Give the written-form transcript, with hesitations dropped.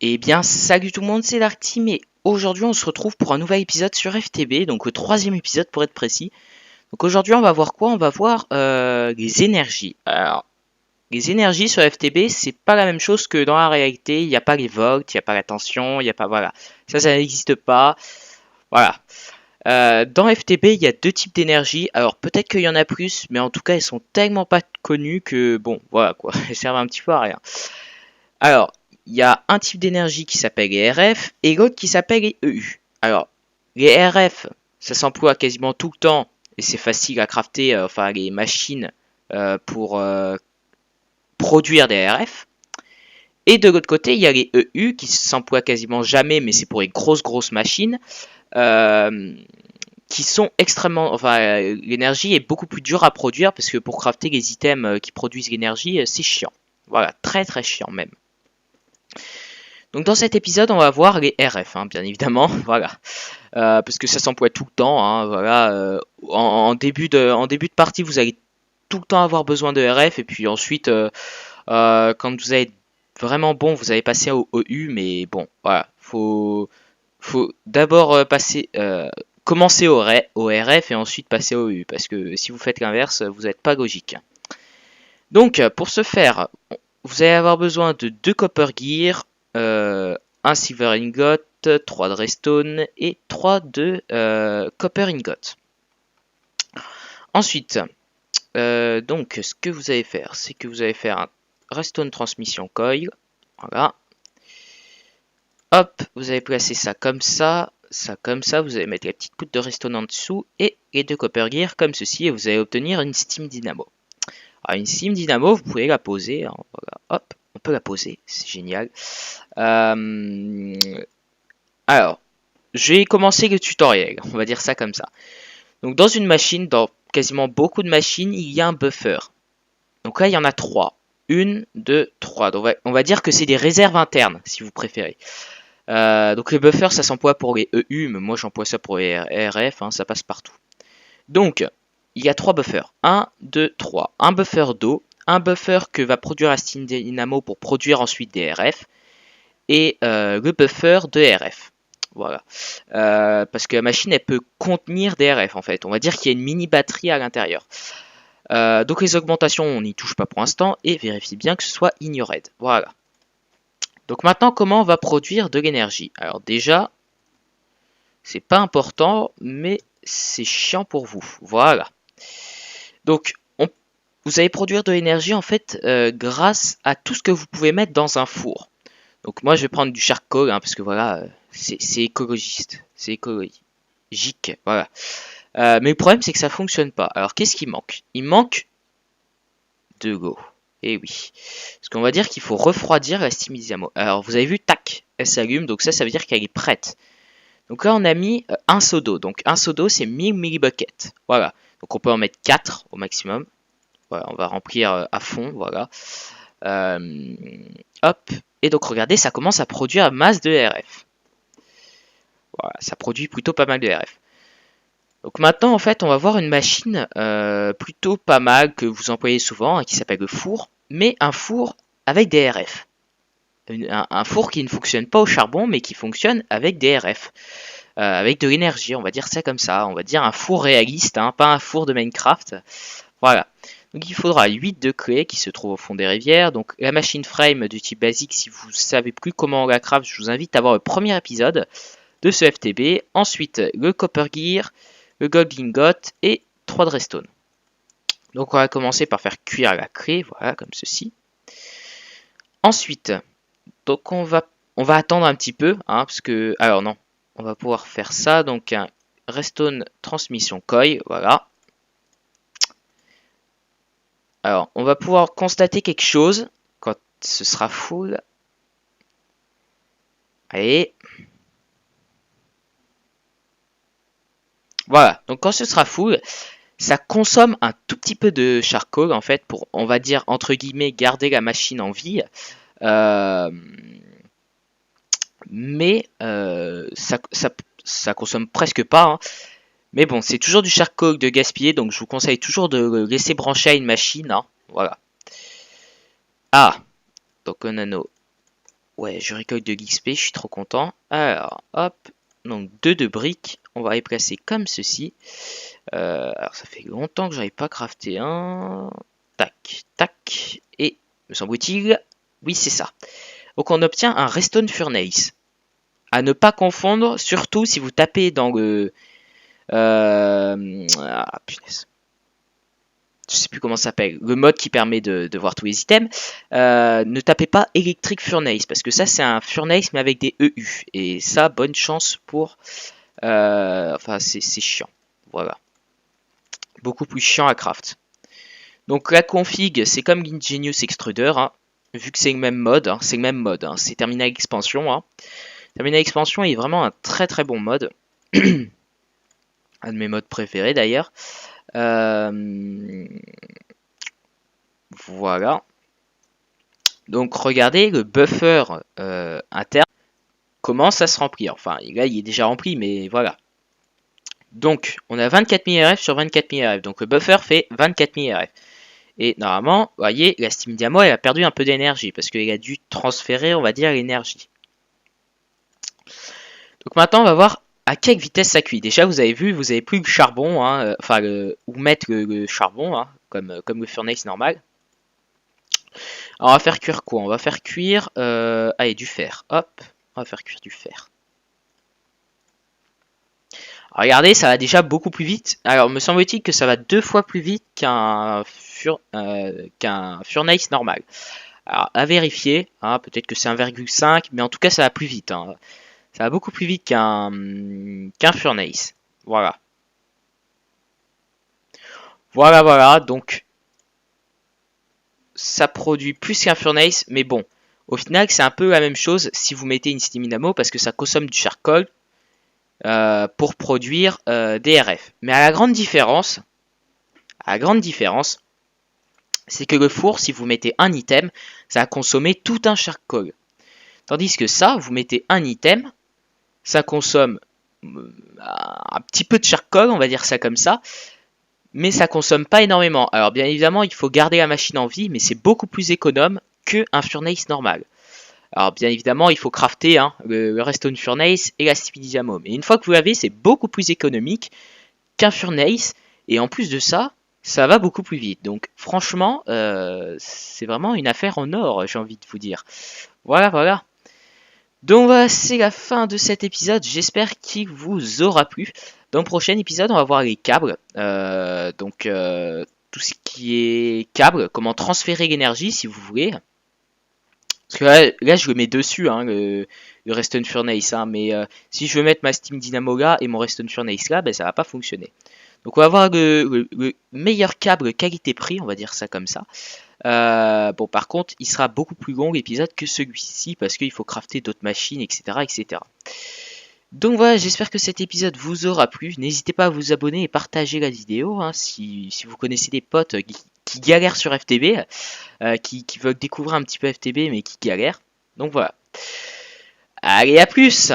Eh bien, salut tout le monde, c'est Dark Team et aujourd'hui on se retrouve pour un nouvel épisode sur FTB, donc le troisième épisode pour être précis. Donc aujourd'hui on va voir quoi? On va voir les énergies. Alors, les énergies sur FTB, c'est pas la même chose que dans la réalité. Il n'y a pas les volts, il n'y a pas la tension, il n'y a pas voilà. Ça n'existe pas. Voilà. Dans FTB, il y a deux types d'énergie. Alors peut-être qu'il y en a plus, mais en tout cas elles sont tellement pas connues que bon, voilà quoi, elles servent un petit peu à rien. Alors, il y a un type d'énergie qui s'appelle les RF et l'autre qui s'appelle les EU. Alors, les RF, ça s'emploie quasiment tout le temps et c'est facile à crafter, enfin les machines pour produire des RF. Et de l'autre côté, il y a les EU qui s'emploient quasiment jamais, mais c'est pour les grosses machines euh, qui sont extrêmement, enfin l'énergie est beaucoup plus dure à produire parce que pour crafter les items qui produisent l'énergie, c'est chiant. Voilà, très chiant même. Donc dans cet épisode, on va voir les RF, hein, bien évidemment, voilà, parce que ça s'emploie tout le temps, hein, voilà. En début de partie, vous allez tout le temps avoir besoin de RF, et puis ensuite, quand vous allez vraiment bon, vous allez passer au EU, mais bon, voilà, faut d'abord commencer au RF et ensuite passer au EU, parce que si vous faites l'inverse, vous n'êtes pas logique. Donc pour ce faire, vous allez avoir besoin de 2 Copper Gear, un Silver Ingot, 3 de Redstone et 3 de Copper Ingot. Ensuite, donc ce que vous allez faire, c'est que vous allez faire un Redstone Transmission Coil. Voilà. Hop, vous allez placer ça comme ça, vous allez mettre la petite poutre de Redstone en dessous et les 2 Copper Gear comme ceci et vous allez obtenir une Steam Dynamo. Alors une Steam Dynamo, vous pouvez la poser, hein, voilà, hop, on peut la poser, c'est génial. Euh, alors, je vais commencer le tutoriel, on va dire ça comme ça. Donc dans une machine, dans quasiment beaucoup de machines, il y a un buffer. Donc là, il y en a 3. Une, deux, trois. Donc on va dire que c'est des réserves internes, si vous préférez. Donc les buffers, ça s'emploie pour les EU, mais moi j'emploie ça pour les RF, hein, ça passe partout. Donc, il y a 3 buffers. Un, 2, 3. Un buffer d'eau, un buffer que va produire la Steam Dynamo pour produire ensuite des RF, et le buffer de RF. Voilà. Parce que la machine, elle peut contenir des RF en fait. On va dire qu'il y a une mini batterie à l'intérieur. Donc les augmentations, on n'y touche pas pour l'instant et vérifiez bien que ce soit ignored. Voilà. Donc maintenant, comment on va produire de l'énergie? Alors déjà, c'est pas important, mais c'est chiant pour vous. Voilà. Donc vous allez produire de l'énergie en fait grâce à tout ce que vous pouvez mettre dans un four. Donc moi je vais prendre du charcoal hein, parce que voilà, c'est écologiste, c'est écologique, voilà. Mais le problème c'est que ça fonctionne pas. Alors qu'est-ce qui manque? Il manque de l'eau. Et oui. Parce qu'on va dire qu'il faut refroidir la Steam Dynamo. Alors vous avez vu, tac, elle s'allume, donc ça veut dire qu'elle est prête. Donc là on a mis un seau d'eau. Donc un seau d'eau c'est 1000 millibuckets. Voilà. Donc on peut en mettre 4 au maximum. Voilà, on va remplir à fond, voilà. Euh, hop. Et donc regardez, ça commence à produire masse de RF. Voilà, ça produit plutôt pas mal de RF. Donc maintenant, en fait, on va voir une machine plutôt pas mal que vous employez souvent, hein, qui s'appelle le four, mais un four avec des RF. Un four qui ne fonctionne pas au charbon, mais qui fonctionne avec des RF, avec de l'énergie, on va dire ça comme ça. On va dire un four réaliste, hein, pas un four de Minecraft. Voilà. Donc il faudra 8 de clés qui se trouvent au fond des rivières. Donc la machine frame du type basique, si vous savez plus comment on la craft, je vous invite à voir le premier épisode de ce FTB. Ensuite, le Copper Gear, le Gold Ingot et 3 de Redstone. Donc on va commencer par faire cuire la clé, voilà, comme ceci. Ensuite, donc on va attendre un petit peu, hein, parce que, alors non, on va pouvoir faire ça, donc un Redstone Transmission Coil, voilà. Alors, on va pouvoir constater quelque chose quand ce sera full. Allez. Voilà, donc quand ce sera full, ça consomme un tout petit peu de charcoal en fait pour, on va dire, entre guillemets, garder la machine en vie. Euh, mais ça consomme presque pas, hein. Mais bon, c'est toujours du charcoal de gaspiller, donc je vous conseille toujours de le laisser brancher à une machine, hein. Voilà. Ah, donc on a nos Ouais, je récolte de l'XP, je suis trop content. Alors, hop, donc 2 de briques, on va les placer comme ceci. Alors ça fait longtemps que j'avais pas crafté un. Tac, tac, et me semble-t-il, oui c'est ça. Donc on obtient un Redstone Furnace. À ne pas confondre, surtout si vous tapez dans le... ah punaise. Je sais plus comment ça s'appelle, le mode qui permet de voir tous les items, ne tapez pas Electric Furnace, parce que ça c'est un Furnace mais avec des EU, et ça bonne chance pour... enfin c'est chiant, voilà. Beaucoup plus chiant à craft. Donc la config c'est comme l'Ingenious Extruder, hein, vu que c'est le même mode, hein, c'est Terminal Expansion. Hein. Terminal Expansion est vraiment un très très bon mode, un de mes modes préférés d'ailleurs. Voilà. Donc regardez, le buffer interne commence à se remplir. Enfin, là, il est déjà rempli, mais voilà. Donc, on a 24 000 RF sur 24 000 RF. Donc, le buffer fait 24 000 RF. Et normalement, vous voyez, la Steam Dynamo, elle a perdu un peu d'énergie parce qu'elle a dû transférer, on va dire, l'énergie. Donc maintenant, on va voir à quelle vitesse ça cuit. Déjà, vous avez vu, vous avez plus le charbon, hein, enfin, où mettre le charbon, hein, comme le furnace normal. Alors, on va faire cuire quoi? On va faire cuire, allez, du fer. Hop, on va faire cuire du fer. Alors, regardez, ça va déjà beaucoup plus vite. Alors, me semble-t-il que ça va 2 fois plus vite qu'un furnace normal. Alors, à vérifier, hein, peut-être que c'est 1,5, mais en tout cas, ça va plus vite. Hein. Ça va beaucoup plus vite qu'un furnace. Voilà. Voilà, donc ça produit plus qu'un furnace, mais bon, au final c'est un peu la même chose si vous mettez une Steam Dynamo parce que ça consomme du charcoal pour produire des RF. Mais à la grande différence, c'est que le four, si vous mettez un item, ça va consommer tout un charcoal. Tandis que ça, vous mettez un item, ça consomme un petit peu de charcoal, on va dire ça comme ça, mais ça consomme pas énormément. Alors bien évidemment, il faut garder la machine en vie, mais c'est beaucoup plus économe qu'un furnace normal. Alors bien évidemment, il faut crafter hein, le redstone furnace et la Steam Dynamo. Mais une fois que vous l'avez, c'est beaucoup plus économique qu'un furnace, et en plus de ça, ça va beaucoup plus vite. Donc franchement, c'est vraiment une affaire en or, j'ai envie de vous dire. Voilà. Donc voilà, c'est la fin de cet épisode. J'espère qu'il vous aura plu. Dans le prochain épisode, on va voir les câbles. Tout ce qui est câbles, comment transférer l'énergie si vous voulez. Parce que là je le mets dessus, hein, le Redstone Furnace. Hein, mais si je veux mettre ma Steam Dynamo là et mon Redstone Furnace là, ben, ça va pas fonctionner. Donc on va voir le meilleur câble qualité-prix, on va dire ça comme ça. Bon, par contre, il sera beaucoup plus long l'épisode que celui-ci parce qu'il faut crafter d'autres machines, etc. Donc voilà, j'espère que cet épisode vous aura plu. N'hésitez pas à vous abonner et partager la vidéo hein, si vous connaissez des potes qui galèrent sur FTB, qui veulent découvrir un petit peu FTB mais qui galèrent. Donc voilà. Allez, à plus!